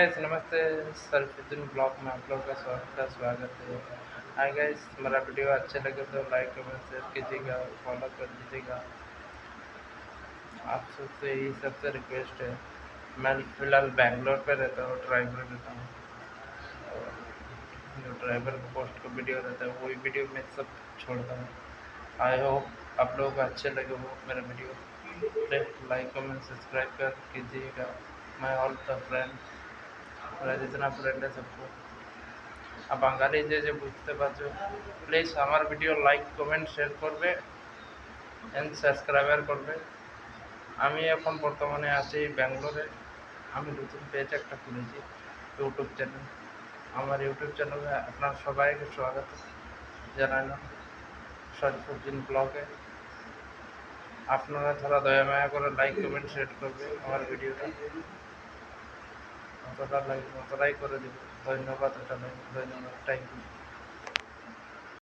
Guys नमस्ते। Sarfuddin blog में आप लोगों का स्वागत है। हाय गाइस, हमारा वीडियो अच्छे लगे तो लाइक कमेंट शेयर कीजिएगा, फॉलो कर दीजिएगा। आप सबसे यही सबसे रिक्वेस्ट है। मैं फ़िलहाल बैंगलोर पे रहता हूँ, ड्राइवर रहता हूँ। और जो ड्राइवर का पोस्ट का वीडियो रहता है वही वीडियो मैं सब छोड़ता हूँ। आई होप आप लोगों को अच्छे लगे वो मेरा video. Please like comment subscribe कर कीजिएगा। मैं ऑल द फ्रेंड, मेरा जितना फ्रेंड है सबको আর বাঙালি যে বুঝতে পারছো, প্লিজ আমার ভিডিও লাইক কমেন্ট শেয়ার করবে অ্যান্ড সাবস্ক্রাইবার করবে। আমি এখন বর্তমানে আছি ব্যাঙ্গালোরে। আমি নতুন পেজ একটা খুলেছি, ইউটিউব চ্যানেল। আমার ইউটিউব চ্যানেলে আপনার সবাইকে স্বাগত জানালাম, শরীফুদ্দিন ব্লগে। আপনারা যারা দয়া মায়া করে লাইক কমেন্ট শেয়ার করবে আমার ভিডিওটা, অতটা লাইক অতটাই করে দেবে। ধন্যবাদ, এটা ধন্যবাদ, থ্যাংক ইউ।